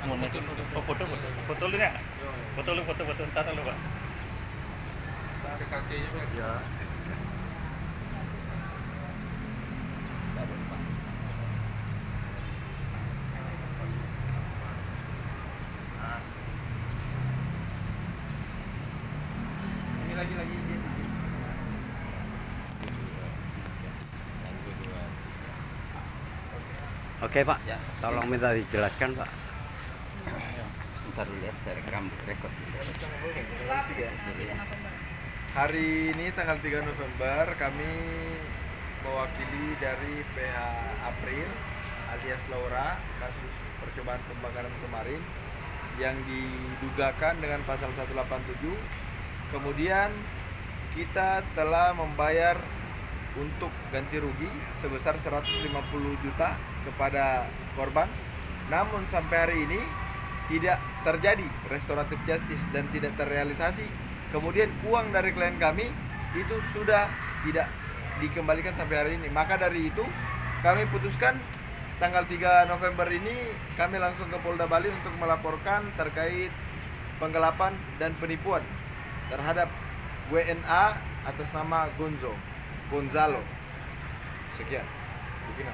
Muna itu. Oh, foto dulu ya. Foto, entar dulu Pak. Ada kakeknya Pak. Ya. Ini lagi. Oke Pak, Ya. tolong minta dijelaskan Pak. Ntar dulu ya, saya rekod dulu. Hari ini tanggal 3 November kami mewakili dari PH April alias Laura kasus percobaan pembakaran kemarin yang didugakan dengan pasal 187. Kemudian kita telah membayar untuk ganti rugi sebesar 150 juta kepada korban. Namun sampai hari ini tidak terjadi restoratif justice dan tidak terrealisasi. Kemudian uang dari klien kami itu sudah tidak dikembalikan sampai hari ini. Maka dari itu kami putuskan tanggal 3 November ini kami langsung ke Polda Bali untuk melaporkan terkait penggelapan dan penipuan terhadap WNA atas nama Gonzalo. Sekian. Begini.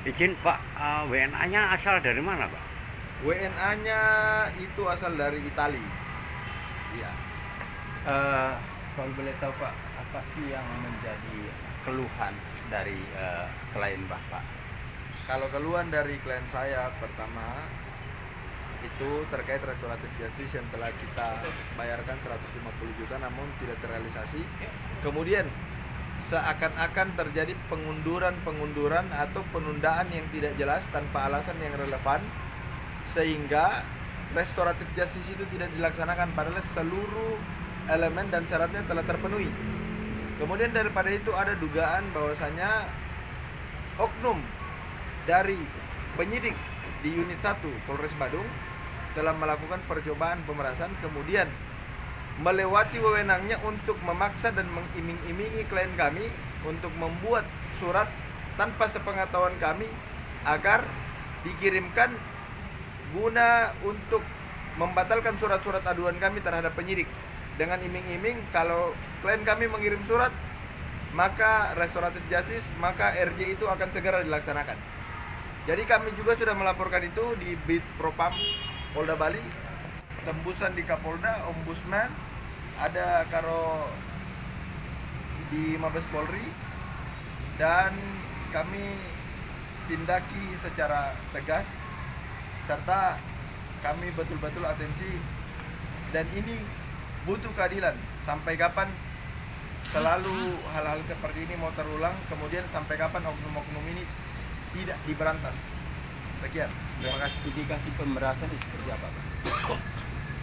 Izin Pak, WNA-nya asal dari mana Pak? WNA-nya itu asal dari Itali. Iya. Kalau boleh tahu Pak, apa sih yang menjadi keluhan dari klien Bapak? Kalau keluhan dari klien saya pertama itu terkait restoratif justice yang telah kita bayarkan 150 juta namun tidak terrealisasi. Kemudian seakan-akan terjadi pengunduran atau penundaan yang tidak jelas tanpa alasan yang relevan sehingga restoratif justice itu tidak dilaksanakan padahal seluruh elemen dan syaratnya telah terpenuhi. Kemudian daripada itu ada dugaan bahwasanya oknum dari penyidik di unit 1 Polres Badung telah melakukan percobaan pemerasan kemudian melewati wewenangnya untuk memaksa dan mengiming-imingi klien kami untuk membuat surat tanpa sepengetahuan kami agar dikirimkan guna untuk membatalkan surat-surat aduan kami terhadap penyidik dengan iming-iming kalau klien kami mengirim surat maka restoratif justice maka RJ itu akan segera dilaksanakan. Jadi kami juga sudah melaporkan itu di Bid Propam Polda Bali, tembusan di Kapolda, Ombudsman, ada karo di Mabes Polri dan kami tindaki secara tegas serta kami betul-betul atensi dan ini butuh keadilan. Sampai kapan selalu hal-hal seperti ini mau terulang, kemudian sampai kapan oknum-oknum ini tidak diberantas. Sekian, terima kasih. Indikasi pemerasan itu seperti apa Pak?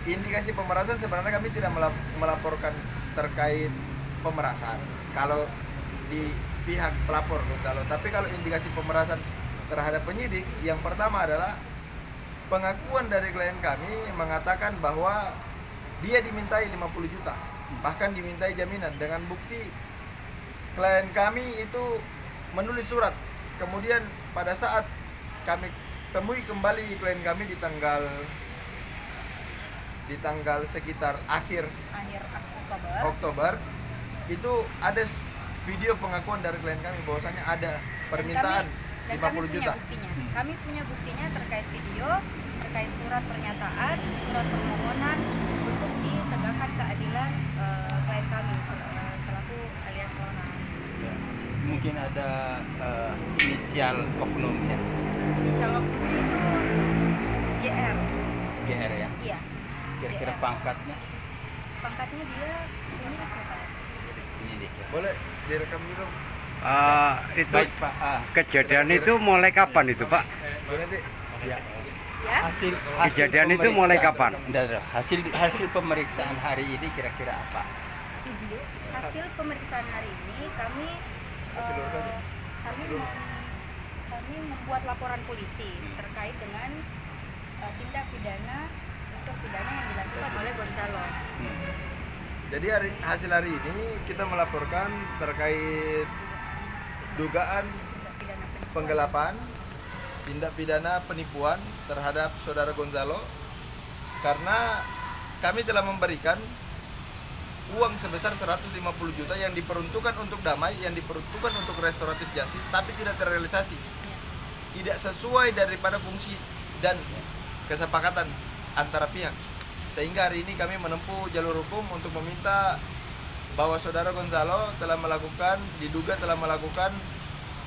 Indikasi pemerasan sebenarnya kami tidak melaporkan terkait pemerasan kalau di pihak pelapor Gonzalo. Tapi kalau indikasi pemerasan terhadap penyidik, yang pertama adalah pengakuan dari klien kami mengatakan bahwa dia dimintai 50 juta, bahkan dimintai jaminan dengan bukti klien kami itu menulis surat. Kemudian pada saat kami temui kembali klien kami di tanggal sekitar akhir Oktober itu ada video pengakuan dari klien kami bahwasanya ada permintaan 50 juta. Kami punya buktinya terkait video, terkait surat pernyataan, surat permohonan untuk ditegakkan keadilan klien kami selaku alias Lona. Mungkin ada inisial oknumnya. Inisial oknumnya itu GR. GR ya? Iya. Kira-kira GR. pangkatnya? Pangkatnya dia ini apa? Penyidik ya? Boleh direkam dulu. Itu Baik Pak. kejadian itu mulai kapan itu Pak? Boleh nanti. Ya. Ya. Hasil Kejadian itu mulai kapan? Hasil pemeriksaan hari ini kira-kira apa? Video. Hasil pemeriksaan hari ini kami kami membuat laporan polisi terkait dengan tindak pidana unsur pidana yang dilakukan oleh Gonzalo. Jadi hasil hari ini kita melaporkan terkait dugaan Tindak pidana penipuan. penggelapan tindak pidana penipuan terhadap saudara Gonzalo karena kami telah memberikan uang sebesar 150 juta yang diperuntukkan untuk damai, yang diperuntukkan untuk restoratif justice, tapi tidak terrealisasi. Tidak sesuai daripada fungsi dan kesepakatan antara pihak. Sehingga hari ini kami menempuh jalur hukum untuk meminta bahwa saudara Gonzalo diduga telah melakukan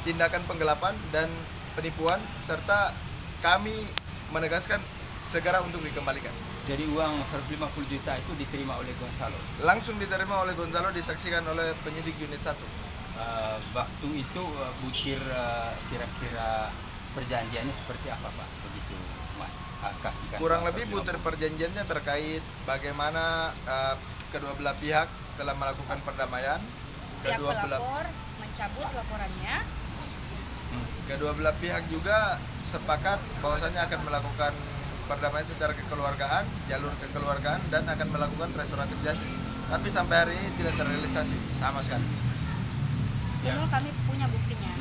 tindakan penggelapan dan penipuan, serta kami menegaskan segera untuk dikembalikan. Jadi uang 150 juta itu diterima oleh Gonzalo. Langsung diterima oleh Gonzalo, disaksikan oleh penyidik unit 1. Waktu itu butir kira-kira perjanjiannya seperti apa Pak? Begitu Mas kasihkan. Kurang lebih butir perjanjiannya terkait bagaimana kedua belah pihak telah melakukan perdamaian. Pihak pelapor mencabut laporannya. Kedua belah pihak juga sepakat bahwasanya akan melakukan perdamaian secara kekeluargaan, jalur kekeluargaan, dan akan melakukan restoratif justice. Tapi sampai hari ini tidak terrealisasi sama sekali. Semua kami punya buktinya.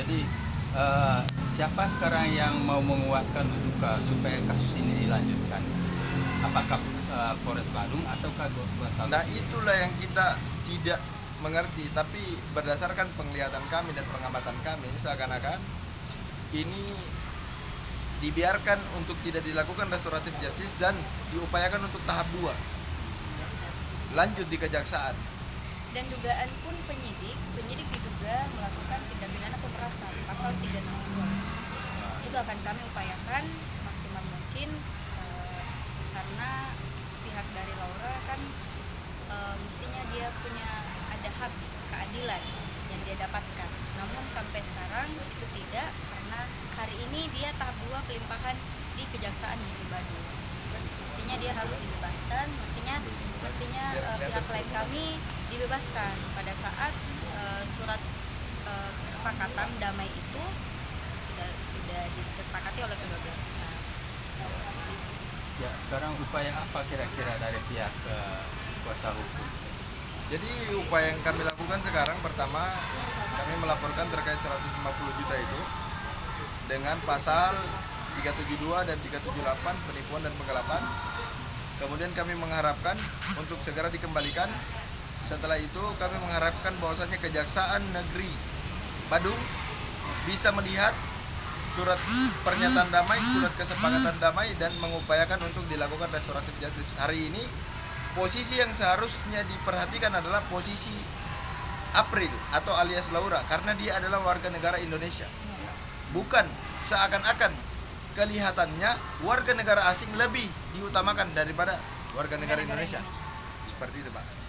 Jadi siapa sekarang yang mau menguatkan untuk supaya kasus ini dilanjutkan? Apakah Polres Badung ataukah Gonzalo? Nah, itulah yang kita tidak mengerti, tapi berdasarkan penglihatan kami dan pengamatan kami, seakan-akan ini dibiarkan untuk tidak dilakukan restoratif justice dan diupayakan untuk tahap 2 lanjut di kejaksaan. Dan dugaan pun penyidik diduga melakukan tindak pidana kekerasan pasal 362. Itu akan kami upayakan semaksimal mungkin karena pihak dari Laura kan mestinya dia punya ada hak keadilan yang dia dapatkan. Namun sampai sekarang itu tidak, karena hari ini dia tahap 2 pelimpahan di Kejaksaan Negeri Bandung. Mestinya dia harus dibebaskan, mestinya pihak klien kami dibebaskan pada saat surat kesepakatan damai itu sudah disepakati oleh kedua belah pihak. Ya, sekarang upaya apa kira-kira dari pihak kuasa hukum? Jadi upaya yang kami lakukan sekarang, pertama kami melaporkan terkait 150 juta itu dengan pasal 372 dan 378 penipuan dan penggelapan. Kemudian kami mengharapkan untuk segera dikembalikan. Setelah itu kami mengharapkan bahwasannya Kejaksaan Negeri Badung bisa melihat surat pernyataan damai, surat kesepakatan damai, dan mengupayakan untuk dilakukan restoratif justice. Hari ini posisi yang seharusnya diperhatikan adalah posisi April atau alias Laura, karena dia adalah warga negara Indonesia. Bukan seakan-akan kelihatannya warga negara asing lebih diutamakan daripada warga negara Indonesia. Seperti itu, Pak.